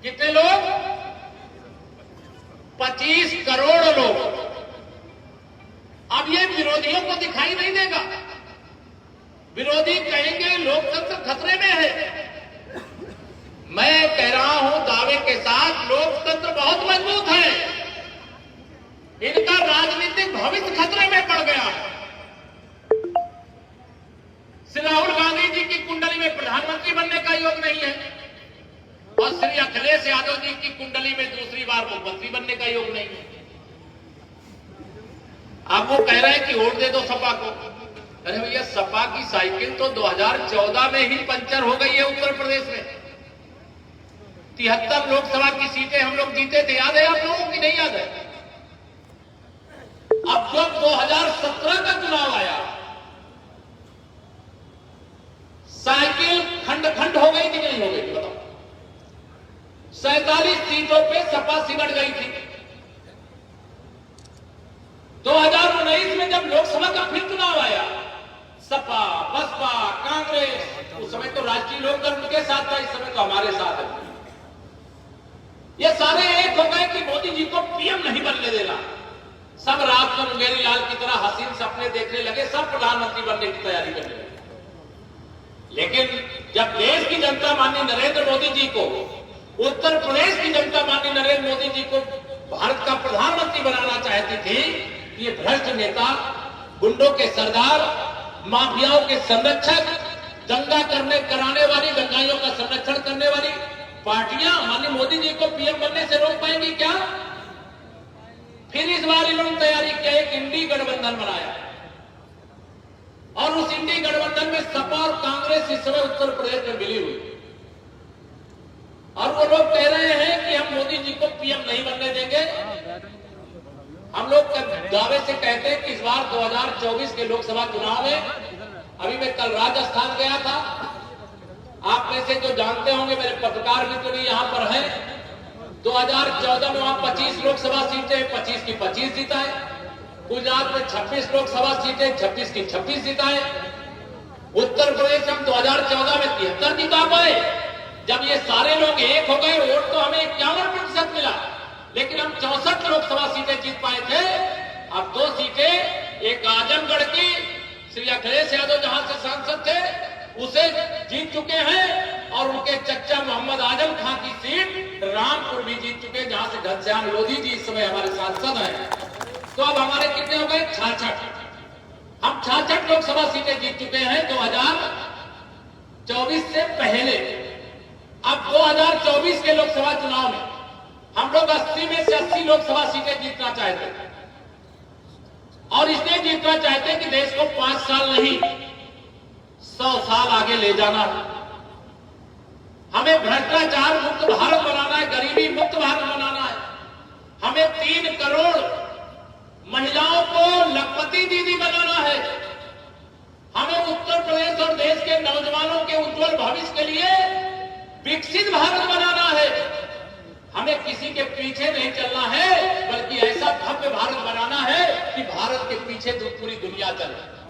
कितने लोग? 25 करोड़ लोग। अब ये विरोधियों को दिखाई नहीं देगा। विरोधी कहेंगे लोकतंत्र खतरे में है। मैं कह रहा हूं दावे के साथ, लोकतंत्र बहुत मजबूत है। इनका राजनीतिक भविष्य खतरे में पड़ गया। श्री राहुल गांधी जी की कुंडली में प्रधानमंत्री बनने का योग नहीं है और श्री अखिलेश यादव जी की कुंडली में दूसरी बार मुख्यमंत्री बनने का योग नहीं है। आप वो कह रहे हैं कि वोट दे दो सपा को। अरे भैया, सपा की साइकिल तो 2014 में ही पंचर हो गई है उत्तर प्रदेश में। 73 लोकसभा की सीटें हम लोग जीते थे, याद है आप लोगों की? नहीं याद है? अब जब 2017 का चुनाव आया, साइकिल खंड खंड हो गई कि नहीं हो गई? बताओ। 47 सीटों पे सपा सिमट गई थी। 2019 में जब लोकसभा का फिर चुनाव आया, सपा, बसपा, कांग्रेस, उस समय तो राष्ट्रीय लोकदल उनके साथ था, इस समय तो हमारे साथ है। ये सारे एक हो गए कि मोदी जी को पीएम नहीं बनने देना। सब रात को मुंगेरी लाल की तरह हसीन सपने देखने लगे, सब प्रधानमंत्री बनने की तैयारी करने लगे। लेकिन जब देश की जनता माननीय नरेंद्र मोदी जी को, उत्तर प्रदेश की जनता माननीय नरेंद्र मोदी जी को भारत का प्रधानमंत्री बनाना चाहती थी, ये भ्रष्ट नेता, गुंडों के सरदार, माफियाओं के संरक्षक, दंगा कराने वाली, दंगाइयों का संरक्षण करने वाली पार्टियां माननीय मोदी जी को पीएम बनने से रोक पाएंगी क्या? फिर इस बार इन्होंने तैयारी किया, एक इंडी गठबंधन बनाया और उस इंडी गठबंधन में सपा और कांग्रेस इस समय उत्तर प्रदेश में मिली हुई। और वो लोग कह रहे हैं कि हम मोदी जी को पीएम नहीं बनने देंगे। हम लोग दावे से कहते हैं कि इस बार 2024 के लोकसभा चुनाव में, अभी मैं कल राजस्थान गया था, आप में से जो जानते होंगे, मेरे पत्रकार मित्र भी यहां पर हैं, 2014 में वहां 25 लोकसभा सीटें, 25 की 25 जीताए। गुजरात में 26 लोकसभा सीटें, 26 की 26 जीताए। उत्तर प्रदेश हम 2014 में 73 जीता पाए। जब ये सारे लोग एक हो गए, वोट तो हमें 51% मिला, लेकिन हम 64 लोकसभा सीटें जीत पाए थे। अब 2 सीटें, एक आजमगढ़ की श्री अखिलेश यादव जहां से सांसद थे उसे जीत चुके हैं, और उनके चच्चा मोहम्मद आजम खान की सीट रामपुर भी जीत चुके, जहां से घनश्याम लोधी जी इस समय हमारे सांसद हैं। तो अब हमारे कितने हो गए? 66। हम 66 लोकसभा सीटें जीत चुके हैं 2024 से पहले। अब 2024 के लोकसभा चुनाव में हम लोग 80 में से 80 लोकसभा सीटें जीतना चाहते हैं, और इसलिए जीतना चाहते हैं कि देश को 5 साल नहीं 100 साल आगे ले जाना है। हमें भ्रष्टाचार मुक्त भारत बनाना है, गरीबी मुक्त भारत बनाना है। हमें 3 करोड़ महिलाओं को लखपति दीदी बनाना है। हमें उत्तर प्रदेश और देश के नौजवानों के उज्जवल भविष्य के लिए विकसित भारत बनाना है। हमें किसी के पीछे नहीं चलना है, बल्कि ऐसा भव्य भारत बनाना है कि भारत के पीछे पूरी दुनिया चले।